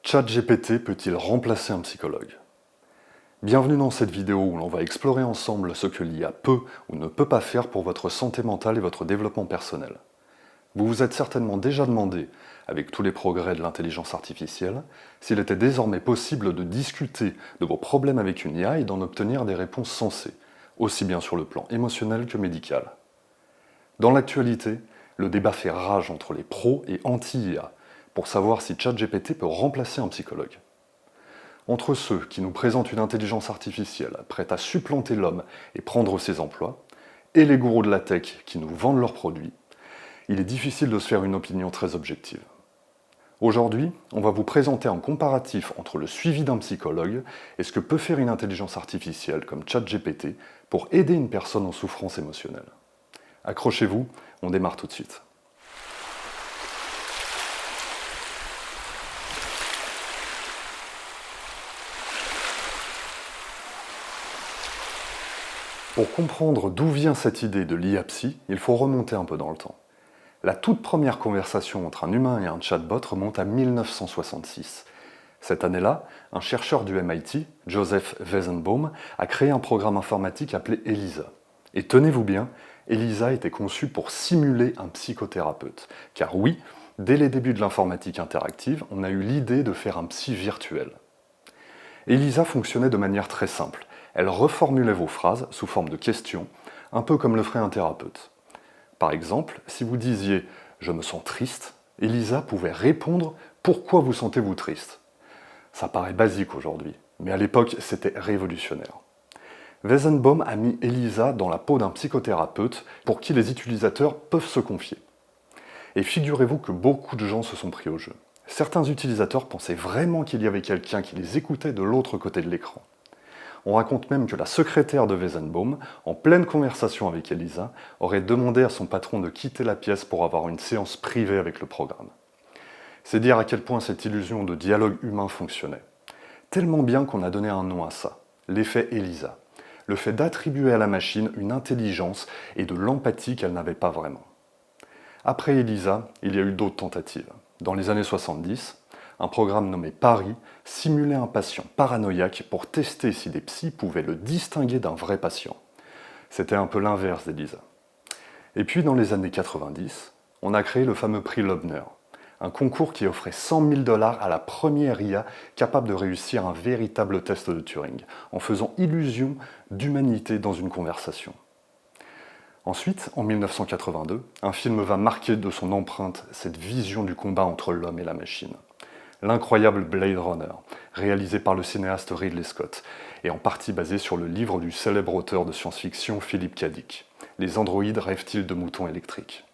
ChatGPT peut-il remplacer un psychologue? Bienvenue dans cette vidéo où l'on va explorer ensemble ce que l'IA peut ou ne peut pas faire pour votre santé mentale et votre développement personnel. Vous vous êtes certainement déjà demandé, avec tous les progrès de l'intelligence artificielle, s'il était désormais possible de discuter de vos problèmes avec une IA et d'en obtenir des réponses sensées, aussi bien sur le plan émotionnel que médical. Dans l'actualité, le débat fait rage entre les pros et anti-IA pour savoir si ChatGPT peut remplacer un psychologue. Entre ceux qui nous présentent une intelligence artificielle prête à supplanter l'homme et prendre ses emplois, et les gourous de la tech qui nous vendent leurs produits, il est difficile de se faire une opinion très objective. Aujourd'hui, on va vous présenter un comparatif entre le suivi d'un psychologue et ce que peut faire une intelligence artificielle comme ChatGPT pour aider une personne en souffrance émotionnelle. Accrochez-vous, on démarre tout de suite. Pour comprendre d'où vient cette idée de l'IA-psy, il faut remonter un peu dans le temps. La toute première conversation entre un humain et un chatbot remonte à 1966. Cette année-là, un chercheur du MIT, Joseph Weizenbaum, a créé un programme informatique appelé ELISA. Et tenez-vous bien, ELISA était conçu pour simuler un psychothérapeute. Car oui, dès les débuts de l'informatique interactive, on a eu l'idée de faire un psy virtuel. ELISA fonctionnait de manière très simple. Elle reformulait vos phrases sous forme de questions, un peu comme le ferait un thérapeute. Par exemple, si vous disiez « je me sens triste », ELISA pouvait répondre « pourquoi vous sentez-vous triste ?» Ça paraît basique aujourd'hui, mais à l'époque c'était révolutionnaire. Weizenbaum a mis ELISA dans la peau d'un psychothérapeute pour qui les utilisateurs peuvent se confier. Et figurez-vous que beaucoup de gens se sont pris au jeu. Certains utilisateurs pensaient vraiment qu'il y avait quelqu'un qui les écoutait de l'autre côté de l'écran. On raconte même que la secrétaire de Weizenbaum, en pleine conversation avec Elisa, aurait demandé à son patron de quitter la pièce pour avoir une séance privée avec le programme. C'est dire à quel point cette illusion de dialogue humain fonctionnait. Tellement bien qu'on a donné un nom à ça, l'effet Elisa. Le fait d'attribuer à la machine une intelligence et de l'empathie qu'elle n'avait pas vraiment. Après Elisa, il y a eu d'autres tentatives. Dans les années 70, un programme nommé Paris simulait un patient paranoïaque pour tester si des psys pouvaient le distinguer d'un vrai patient. C'était un peu l'inverse d'Elisa. Et puis dans les années 90, on a créé le fameux prix Loebner, un concours qui offrait 100 000 $ à la première IA capable de réussir un véritable test de Turing, en faisant illusion d'humanité dans une conversation. Ensuite, en 1982, un film va marquer de son empreinte cette vision du combat entre l'homme et la machine. L'incroyable Blade Runner, réalisé par le cinéaste Ridley Scott, et en partie basé sur le livre du célèbre auteur de science-fiction Philip K. Dick. Les androïdes rêvent-ils de moutons électriques?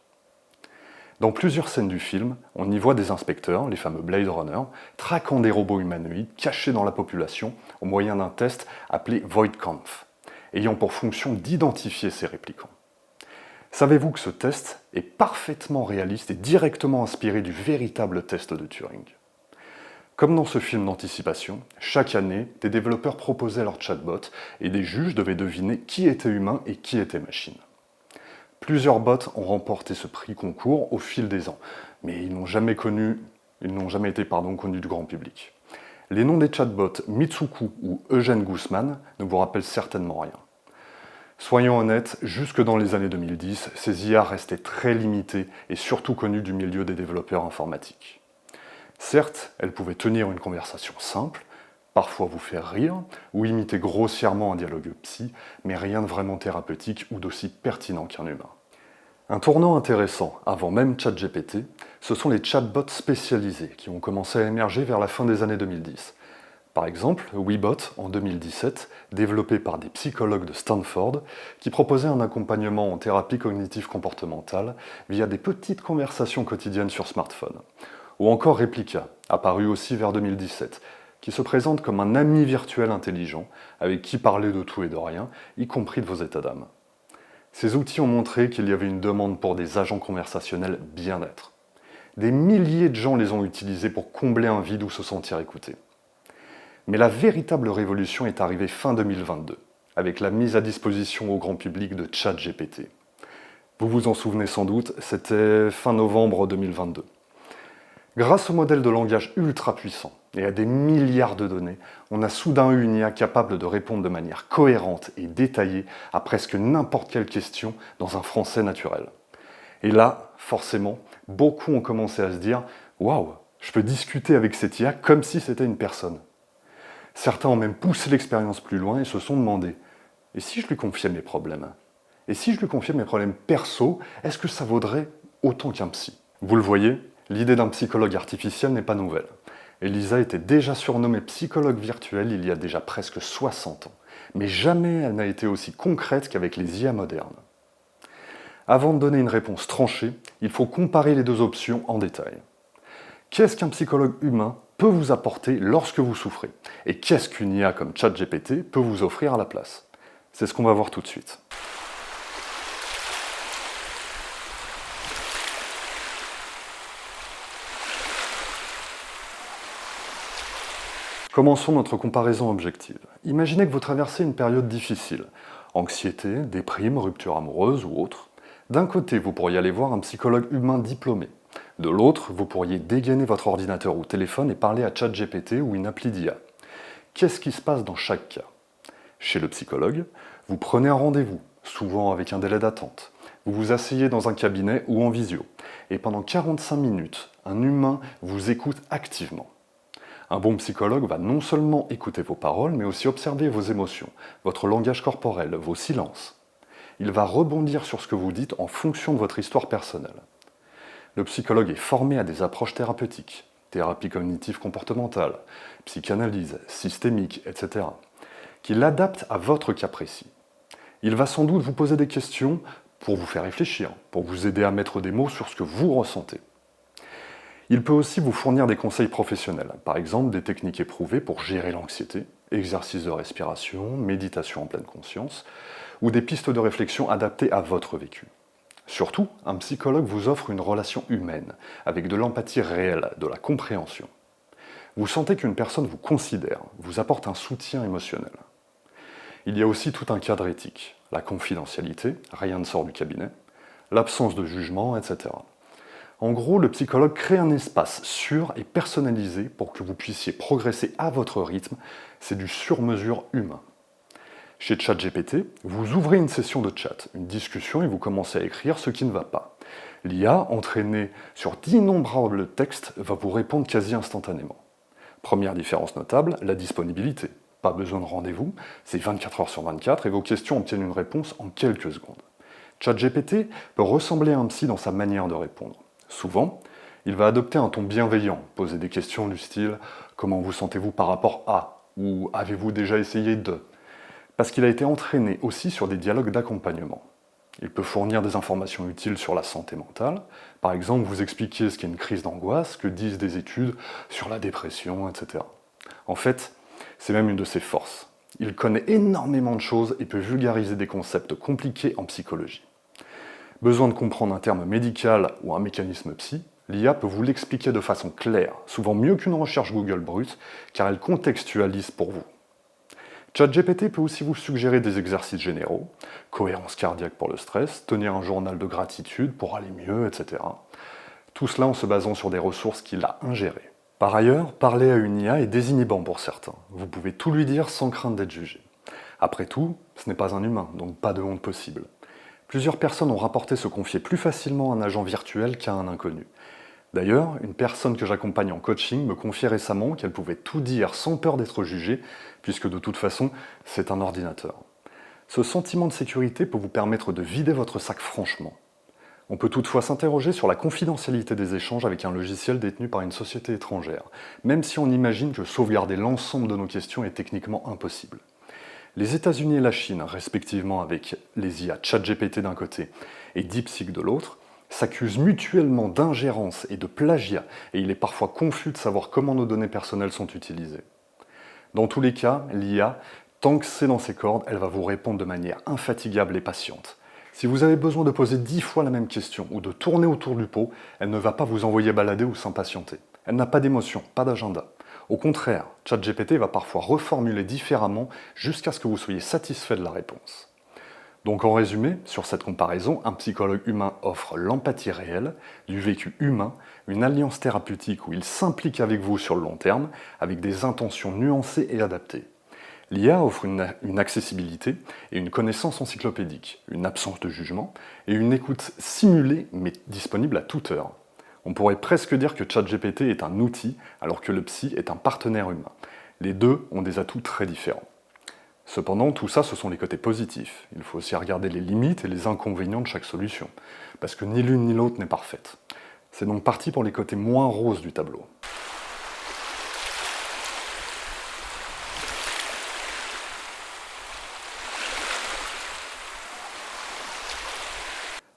Dans plusieurs scènes du film, on y voit des inspecteurs, les fameux Blade Runner, traquant des robots humanoïdes cachés dans la population au moyen d'un test appelé Voight-Kampff, ayant pour fonction d'identifier ces réplicants. Savez-vous que ce test est parfaitement réaliste et directement inspiré du véritable test de Turing? Comme dans ce film d'anticipation, chaque année, des développeurs proposaient leur chatbot et des juges devaient deviner qui était humain et qui était machine. Plusieurs bots ont remporté ce prix concours au fil des ans, mais ils n'ont jamais été connus du grand public. Les noms des chatbots Mitsuku ou Eugène Guzman ne vous rappellent certainement rien. Soyons honnêtes, jusque dans les années 2010, ces IA restaient très limitées et surtout connues du milieu des développeurs informatiques. Certes, elles pouvaient tenir une conversation simple, parfois vous faire rire, ou imiter grossièrement un dialogue psy, mais rien de vraiment thérapeutique ou d'aussi pertinent qu'un humain. Un tournant intéressant, avant même ChatGPT, ce sont les chatbots spécialisés qui ont commencé à émerger vers la fin des années 2010. Par exemple, Webot, en 2017, développé par des psychologues de Stanford, qui proposait un accompagnement en thérapie cognitive comportementale via des petites conversations quotidiennes sur smartphone. Ou encore Replica, apparu aussi vers 2017, qui se présente comme un ami virtuel intelligent, avec qui parler de tout et de rien, y compris de vos états d'âme. Ces outils ont montré qu'il y avait une demande pour des agents conversationnels bien-être. Des milliers de gens les ont utilisés pour combler un vide ou se sentir écoutés. Mais la véritable révolution est arrivée fin 2022, avec la mise à disposition au grand public de ChatGPT. Vous vous en souvenez sans doute, c'était fin novembre 2022. Grâce au modèle de langage ultra puissant et à des milliards de données, on a soudain eu une IA capable de répondre de manière cohérente et détaillée à presque n'importe quelle question dans un français naturel. Et là, forcément, beaucoup ont commencé à se dire « Waouh, je peux discuter avec cette IA comme si c'était une personne ». Certains ont même poussé l'expérience plus loin et se sont demandé « Et si je lui confiais mes problèmes ? Et si je lui confiais mes problèmes perso, est-ce que ça vaudrait autant qu'un psy ?» Vous le voyez, l'idée d'un psychologue artificiel n'est pas nouvelle. Elisa était déjà surnommée psychologue virtuelle il y a déjà presque 60 ans, mais jamais elle n'a été aussi concrète qu'avec les IA modernes. Avant de donner une réponse tranchée, il faut comparer les deux options en détail. Qu'est-ce qu'un psychologue humain peut vous apporter lorsque vous souffrez? Et qu'est-ce qu'une IA comme ChatGPT peut vous offrir à la place? C'est ce qu'on va voir tout de suite. Commençons notre comparaison objective. Imaginez que vous traversez une période difficile. Anxiété, déprime, rupture amoureuse ou autre. D'un côté, vous pourriez aller voir un psychologue humain diplômé. De l'autre, vous pourriez dégainer votre ordinateur ou téléphone et parler à ChatGPT ou une appli d'IA. Qu'est-ce qui se passe dans chaque cas? Chez le psychologue, vous prenez un rendez-vous, souvent avec un délai d'attente. Vous vous asseyez dans un cabinet ou en visio. Et pendant 45 minutes, un humain vous écoute activement. Un bon psychologue va non seulement écouter vos paroles, mais aussi observer vos émotions, votre langage corporel, vos silences. Il va rebondir sur ce que vous dites en fonction de votre histoire personnelle. Le psychologue est formé à des approches thérapeutiques, thérapie cognitive comportementale, psychanalyse, systémique, etc., qu'il adapte à votre cas précis. Il va sans doute vous poser des questions pour vous faire réfléchir, pour vous aider à mettre des mots sur ce que vous ressentez. Il peut aussi vous fournir des conseils professionnels, par exemple des techniques éprouvées pour gérer l'anxiété, exercices de respiration, méditation en pleine conscience, ou des pistes de réflexion adaptées à votre vécu. Surtout, un psychologue vous offre une relation humaine, avec de l'empathie réelle, de la compréhension. Vous sentez qu'une personne vous considère, vous apporte un soutien émotionnel. Il y a aussi tout un cadre éthique, la confidentialité, rien ne sort du cabinet, l'absence de jugement, etc. En gros, le psychologue crée un espace sûr et personnalisé pour que vous puissiez progresser à votre rythme. C'est du sur-mesure humain. Chez ChatGPT, vous ouvrez une session de chat, une discussion et vous commencez à écrire ce qui ne va pas. L'IA, entraînée sur d'innombrables textes, va vous répondre quasi instantanément. Première différence notable, la disponibilité. Pas besoin de rendez-vous, c'est 24 heures sur 24 et vos questions obtiennent une réponse en quelques secondes. ChatGPT peut ressembler à un psy dans sa manière de répondre. Souvent, il va adopter un ton bienveillant, poser des questions du style « Comment vous sentez-vous par rapport à ?» ou « Avez-vous déjà essayé de ?» parce qu'il a été entraîné aussi sur des dialogues d'accompagnement. Il peut fournir des informations utiles sur la santé mentale, par exemple vous expliquer ce qu'est une crise d'angoisse, ce que disent des études sur la dépression, etc. En fait, c'est même une de ses forces. Il connaît énormément de choses et peut vulgariser des concepts compliqués en psychologie. Besoin de comprendre un terme médical ou un mécanisme psy, l'IA peut vous l'expliquer de façon claire, souvent mieux qu'une recherche Google brute, car elle contextualise pour vous. ChatGPT peut aussi vous suggérer des exercices généraux, cohérence cardiaque pour le stress, tenir un journal de gratitude pour aller mieux, etc. Tout cela en se basant sur des ressources qu'il a ingérées. Par ailleurs, parler à une IA est désinhibant pour certains. Vous pouvez tout lui dire sans crainte d'être jugé. Après tout, ce n'est pas un humain, donc pas de honte possible. Plusieurs personnes ont rapporté se confier plus facilement à un agent virtuel qu'à un inconnu. D'ailleurs, une personne que j'accompagne en coaching me confiait récemment qu'elle pouvait tout dire sans peur d'être jugée, puisque de toute façon, c'est un ordinateur. Ce sentiment de sécurité peut vous permettre de vider votre sac franchement. On peut toutefois s'interroger sur la confidentialité des échanges avec un logiciel détenu par une société étrangère, même si on imagine que sauvegarder l'ensemble de nos questions est techniquement impossible. Les États-Unis et la Chine, respectivement avec les IA ChatGPT d'un côté et DeepSeek de l'autre, s'accusent mutuellement d'ingérence et de plagiat, et il est parfois confus de savoir comment nos données personnelles sont utilisées. Dans tous les cas, l'IA, tant que c'est dans ses cordes, elle va vous répondre de manière infatigable et patiente. Si vous avez besoin de poser 10 fois la même question ou de tourner autour du pot, elle ne va pas vous envoyer balader ou s'impatienter. Elle n'a pas d'émotion, pas d'agenda. Au contraire, ChatGPT va parfois reformuler différemment jusqu'à ce que vous soyez satisfait de la réponse. Donc en résumé, sur cette comparaison, un psychologue humain offre l'empathie réelle, du vécu humain, une alliance thérapeutique où il s'implique avec vous sur le long terme, avec des intentions nuancées et adaptées. L'IA offre une accessibilité et une connaissance encyclopédique, une absence de jugement et une écoute simulée mais disponible à toute heure. On pourrait presque dire que ChatGPT est un outil alors que le psy est un partenaire humain. Les deux ont des atouts très différents. Cependant, tout ça, ce sont les côtés positifs. Il faut aussi regarder les limites et les inconvénients de chaque solution, parce que ni l'une ni l'autre n'est parfaite. C'est donc parti pour les côtés moins roses du tableau.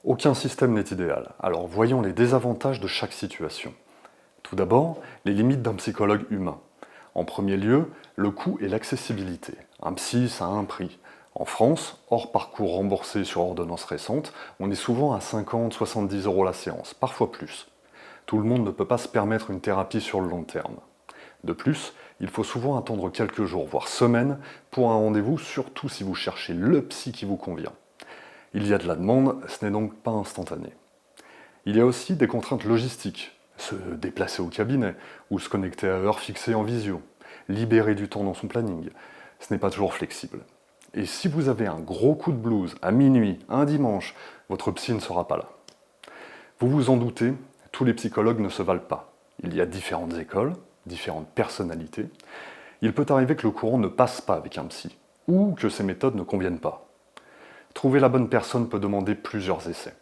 Aucun système n'est idéal, alors voyons les désavantages de chaque situation. Tout d'abord, les limites d'un psychologue humain. En premier lieu, le coût et l'accessibilité. Un psy, ça a un prix. En France, hors parcours remboursé sur ordonnance récente, on est souvent à 50-70 € la séance, parfois plus. Tout le monde ne peut pas se permettre une thérapie sur le long terme. De plus, il faut souvent attendre quelques jours, voire semaines, pour un rendez-vous, surtout si vous cherchez le psy qui vous convient. Il y a de la demande, ce n'est donc pas instantané. Il y a aussi des contraintes logistiques. Se déplacer au cabinet, ou se connecter à heure fixée en visio, libérer du temps dans son planning, ce n'est pas toujours flexible. Et si vous avez un gros coup de blues à minuit, un dimanche, votre psy ne sera pas là. Vous vous en doutez, tous les psychologues ne se valent pas. Il y a différentes écoles, différentes personnalités. Il peut arriver que le courant ne passe pas avec un psy, ou que ses méthodes ne conviennent pas. Trouver la bonne personne peut demander plusieurs essais.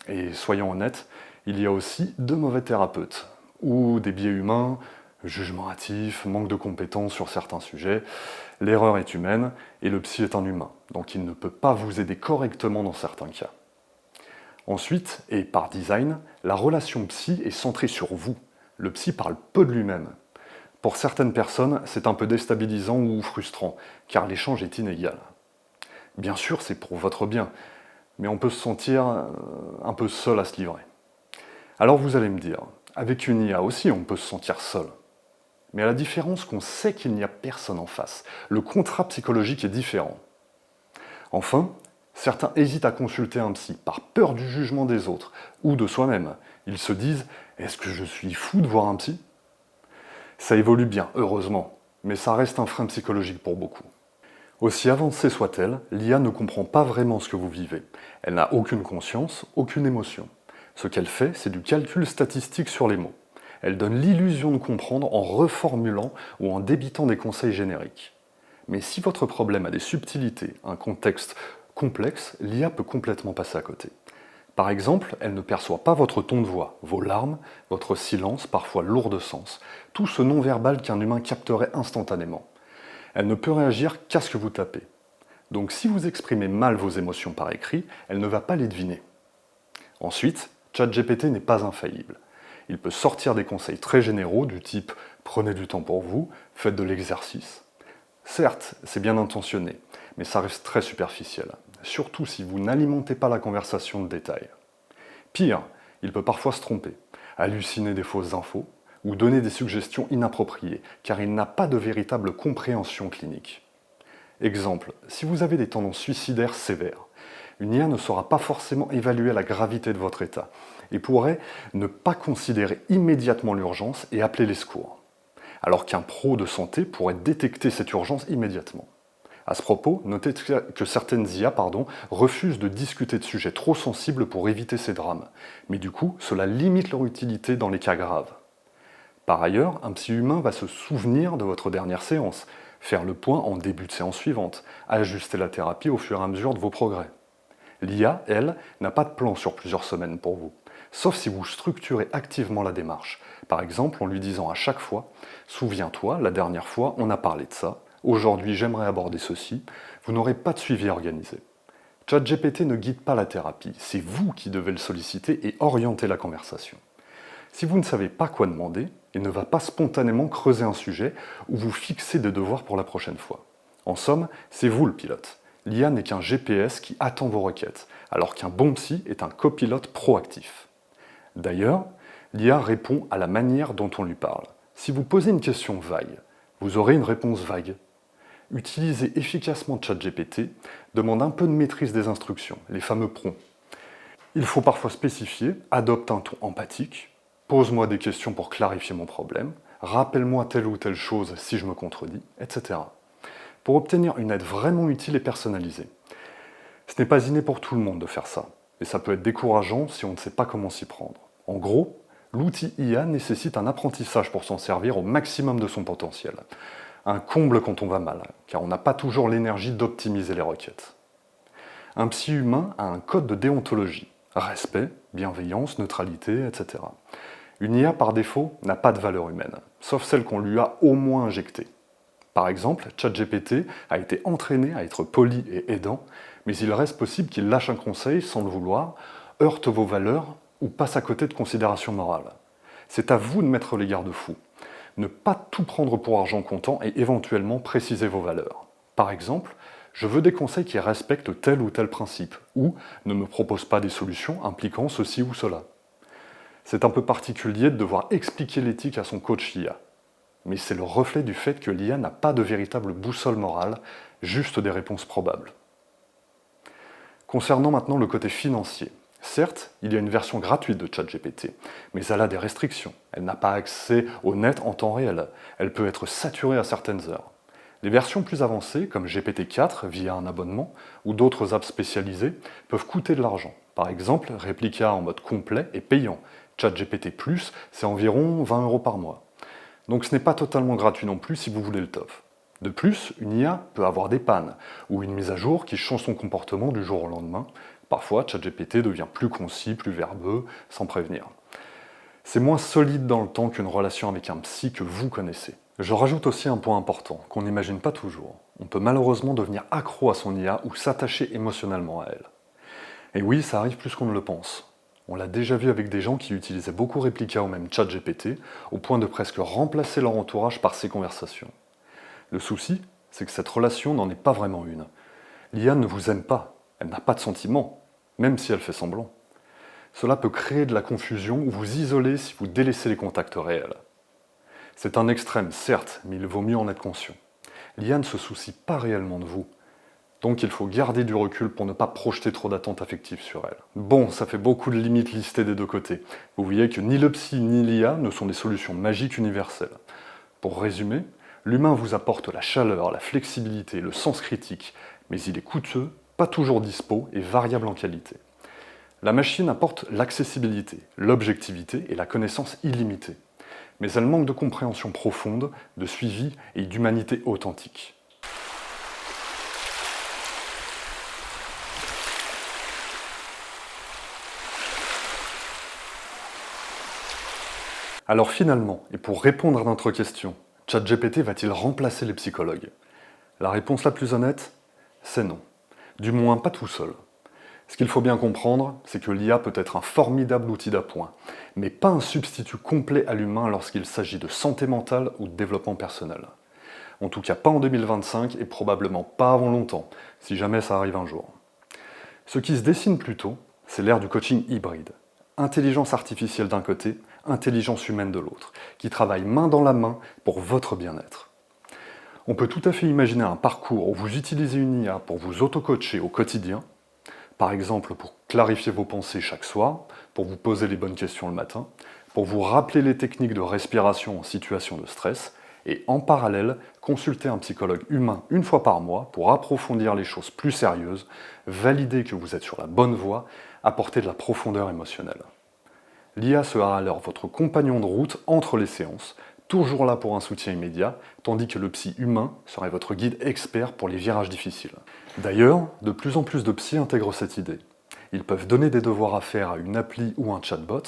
Et soyons honnêtes, il y a aussi de mauvais thérapeutes, ou des biais humains, jugement hâtif, manque de compétences sur certains sujets. L'erreur est humaine et le psy est un humain, donc il ne peut pas vous aider correctement dans certains cas. Ensuite, et par design, la relation psy est centrée sur vous. Le psy parle peu de lui-même. Pour certaines personnes, c'est un peu déstabilisant ou frustrant, car l'échange est inégal. Bien sûr, c'est pour votre bien, mais on peut se sentir un peu seul à se livrer. Alors vous allez me dire, avec une IA aussi on peut se sentir seul. Mais à la différence qu'on sait qu'il n'y a personne en face, le contrat psychologique est différent. Enfin, certains hésitent à consulter un psy par peur du jugement des autres ou de soi-même. Ils se disent « Est-ce que je suis fou de voir un psy ?» Ça évolue bien, heureusement, mais ça reste un frein psychologique pour beaucoup. Aussi avancée soit-elle, l'IA ne comprend pas vraiment ce que vous vivez. Elle n'a aucune conscience, aucune émotion. Ce qu'elle fait, c'est du calcul statistique sur les mots. Elle donne l'illusion de comprendre en reformulant ou en débitant des conseils génériques. Mais si votre problème a des subtilités, un contexte complexe, l'IA peut complètement passer à côté. Par exemple, elle ne perçoit pas votre ton de voix, vos larmes, votre silence, parfois lourd de sens, tout ce non-verbal qu'un humain capterait instantanément. Elle ne peut réagir qu'à ce que vous tapez. Donc si vous exprimez mal vos émotions par écrit, elle ne va pas les deviner. Ensuite, ChatGPT n'est pas infaillible. Il peut sortir des conseils très généraux du type « prenez du temps pour vous, faites de l'exercice ». Certes, c'est bien intentionné, mais ça reste très superficiel, surtout si vous n'alimentez pas la conversation de détails. Pire, il peut parfois se tromper, halluciner des fausses infos ou donner des suggestions inappropriées, car il n'a pas de véritable compréhension clinique. Exemple, si vous avez des tendances suicidaires sévères, une IA ne saura pas forcément évaluer la gravité de votre état et pourrait ne pas considérer immédiatement l'urgence et appeler les secours, alors qu'un pro de santé pourrait détecter cette urgence immédiatement. À ce propos, notez que certaines IA refusent de discuter de sujets trop sensibles pour éviter ces drames, mais du coup, cela limite leur utilité dans les cas graves. Par ailleurs, un psy humain va se souvenir de votre dernière séance, faire le point en début de séance suivante, ajuster la thérapie au fur et à mesure de vos progrès. L'IA, elle, n'a pas de plan sur plusieurs semaines pour vous, sauf si vous structurez activement la démarche, par exemple en lui disant à chaque fois « Souviens-toi, la dernière fois, on a parlé de ça, aujourd'hui j'aimerais aborder ceci », vous n'aurez pas de suivi organisé. ChatGPT ne guide pas la thérapie, c'est vous qui devez le solliciter et orienter la conversation. Si vous ne savez pas quoi demander, il ne va pas spontanément creuser un sujet ou vous fixer des devoirs pour la prochaine fois. En somme, c'est vous le pilote. L'IA n'est qu'un GPS qui attend vos requêtes, alors qu'un bon psy est un copilote proactif. D'ailleurs, l'IA répond à la manière dont on lui parle. Si vous posez une question vague, vous aurez une réponse vague. Utiliser efficacement ChatGPT demande un peu de maîtrise des instructions, les fameux prompts. Il faut parfois spécifier, adopte un ton empathique, pose-moi des questions pour clarifier mon problème, rappelle-moi telle ou telle chose si je me contredis, etc. Pour obtenir une aide vraiment utile et personnalisée. Ce n'est pas inné pour tout le monde de faire ça, et ça peut être décourageant si on ne sait pas comment s'y prendre. En gros, l'outil IA nécessite un apprentissage pour s'en servir au maximum de son potentiel. Un comble quand on va mal, car on n'a pas toujours l'énergie d'optimiser les requêtes. Un psy humain a un code de déontologie. Respect, bienveillance, neutralité, etc. Une IA par défaut n'a pas de valeur humaine, sauf celle qu'on lui a au moins injectée. Par exemple, ChatGPT a été entraîné à être poli et aidant, mais il reste possible qu'il lâche un conseil sans le vouloir, heurte vos valeurs ou passe à côté de considérations morales. C'est à vous de mettre les garde-fous. Ne pas tout prendre pour argent comptant et éventuellement préciser vos valeurs. Par exemple, je veux des conseils qui respectent tel ou tel principe, ou ne me propose pas des solutions impliquant ceci ou cela. C'est un peu particulier de devoir expliquer l'éthique à son coach IA. Mais c'est le reflet du fait que l'IA n'a pas de véritable boussole morale, juste des réponses probables. Concernant maintenant le côté financier, certes, il y a une version gratuite de ChatGPT, mais elle a des restrictions. Elle n'a pas accès au net en temps réel. Elle peut être saturée à certaines heures. Les versions plus avancées, comme GPT-4 via un abonnement, ou d'autres apps spécialisées, peuvent coûter de l'argent. Par exemple, Replica en mode complet est payant. ChatGPT+, c'est environ 20 € par mois. Donc ce n'est pas totalement gratuit non plus si vous voulez le top. De plus, une IA peut avoir des pannes, ou une mise à jour qui change son comportement du jour au lendemain. Parfois, ChatGPT devient plus concis, plus verbeux, sans prévenir. C'est moins solide dans le temps qu'une relation avec un psy que vous connaissez. Je rajoute aussi un point important, qu'on n'imagine pas toujours. On peut malheureusement devenir accro à son IA ou s'attacher émotionnellement à elle. Et oui, ça arrive plus qu'on ne le pense. On l'a déjà vu avec des gens qui utilisaient beaucoup Replica ou même ChatGPT, au point de presque remplacer leur entourage par ces conversations. Le souci, c'est que cette relation n'en est pas vraiment une. L'IA ne vous aime pas, elle n'a pas de sentiments, même si elle fait semblant. Cela peut créer de la confusion ou vous isoler si vous délaissez les contacts réels. C'est un extrême, certes, mais il vaut mieux en être conscient. L'IA ne se soucie pas réellement de vous. Donc il faut garder du recul pour ne pas projeter trop d'attentes affectives sur elle. Bon, ça fait beaucoup de limites listées des deux côtés. Vous voyez que ni le psy ni l'IA ne sont des solutions magiques universelles. Pour résumer, l'humain vous apporte la chaleur, la flexibilité, le sens critique, mais il est coûteux, pas toujours dispo et variable en qualité. La machine apporte l'accessibilité, l'objectivité et la connaissance illimitée. Mais elle manque de compréhension profonde, de suivi et d'humanité authentique. Alors finalement, et pour répondre à notre question, ChatGPT va-t-il remplacer les psychologues? La réponse la plus honnête, c'est non. Du moins pas tout seul. Ce qu'il faut bien comprendre, c'est que l'IA peut être un formidable outil d'appoint, mais pas un substitut complet à l'humain lorsqu'il s'agit de santé mentale ou de développement personnel. En tout cas pas en 2025 et probablement pas avant longtemps, si jamais ça arrive un jour. Ce qui se dessine plutôt, c'est l'ère du coaching hybride. Intelligence artificielle d'un côté, intelligence humaine de l'autre, qui travaillent main dans la main pour votre bien-être. On peut tout à fait imaginer un parcours où vous utilisez une IA pour vous auto-coacher au quotidien, par exemple pour clarifier vos pensées chaque soir, pour vous poser les bonnes questions le matin, pour vous rappeler les techniques de respiration en situation de stress, et en parallèle, consulter un psychologue humain une fois par mois pour approfondir les choses plus sérieuses, valider que vous êtes sur la bonne voie, apporter de la profondeur émotionnelle. L'IA sera alors votre compagnon de route entre les séances, toujours là pour un soutien immédiat, tandis que le psy humain serait votre guide expert pour les virages difficiles. D'ailleurs, de plus en plus de psys intègrent cette idée. Ils peuvent donner des devoirs à faire à une appli ou un chatbot,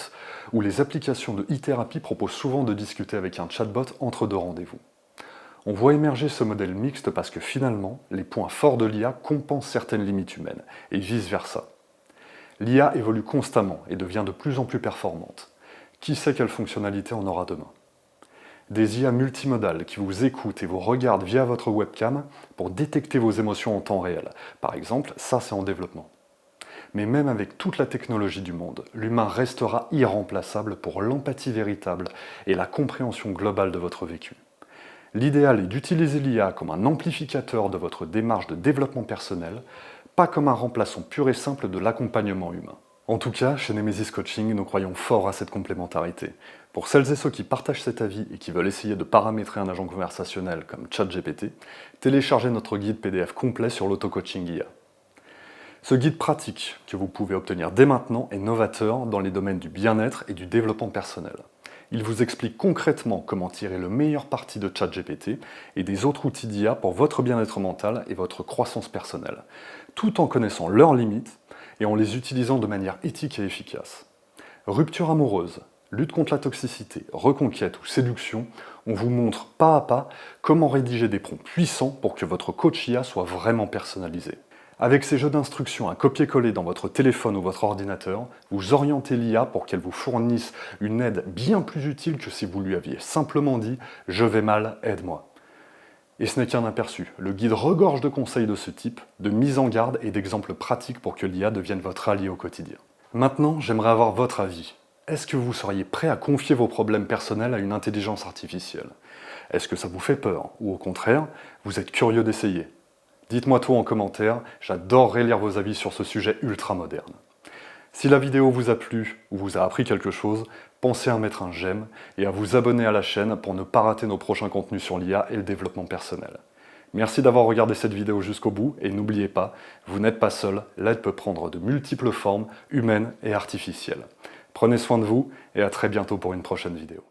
ou les applications de e-thérapie proposent souvent de discuter avec un chatbot entre deux rendez-vous. On voit émerger ce modèle mixte parce que finalement, les points forts de l'IA compensent certaines limites humaines, et vice-versa. L'IA évolue constamment et devient de plus en plus performante. Qui sait quelle fonctionnalité on aura demain? Des IA multimodales qui vous écoutent et vous regardent via votre webcam pour détecter vos émotions en temps réel. Par exemple, ça c'est en développement. Mais même avec toute la technologie du monde, l'humain restera irremplaçable pour l'empathie véritable et la compréhension globale de votre vécu. L'idéal est d'utiliser l'IA comme un amplificateur de votre démarche de développement personnel, pas comme un remplaçant pur et simple de l'accompagnement humain. En tout cas, chez Nemesis Coaching, nous croyons fort à cette complémentarité. Pour celles et ceux qui partagent cet avis et qui veulent essayer de paramétrer un agent conversationnel comme ChatGPT, téléchargez notre guide PDF complet sur l'auto-coaching IA. Ce guide pratique, que vous pouvez obtenir dès maintenant, est novateur dans les domaines du bien-être et du développement personnel. Il vous explique concrètement comment tirer le meilleur parti de ChatGPT et des autres outils d'IA pour votre bien-être mental et votre croissance personnelle, tout en connaissant leurs limites et en les utilisant de manière éthique et efficace. Rupture amoureuse, lutte contre la toxicité, reconquête ou séduction, on vous montre pas à pas comment rédiger des prompts puissants pour que votre coach IA soit vraiment personnalisé. Avec ces jeux d'instructions à copier-coller dans votre téléphone ou votre ordinateur, vous orientez l'IA pour qu'elle vous fournisse une aide bien plus utile que si vous lui aviez simplement dit « je vais mal, aide-moi ». Et ce n'est qu'un aperçu. Le guide regorge de conseils de ce type, de mise en garde et d'exemples pratiques pour que l'IA devienne votre allié au quotidien. Maintenant, j'aimerais avoir votre avis. Est-ce que vous seriez prêt à confier vos problèmes personnels à une intelligence artificielle? Est-ce que ça vous fait peur? Ou au contraire, vous êtes curieux d'essayer? Dites-moi tout en commentaire, j'adorerais lire vos avis sur ce sujet ultra moderne. Si la vidéo vous a plu ou vous a appris quelque chose, pensez à mettre un j'aime et à vous abonner à la chaîne pour ne pas rater nos prochains contenus sur l'IA et le développement personnel. Merci d'avoir regardé cette vidéo jusqu'au bout et n'oubliez pas, vous n'êtes pas seul, l'aide peut prendre de multiples formes, humaines et artificielles. Prenez soin de vous et à très bientôt pour une prochaine vidéo.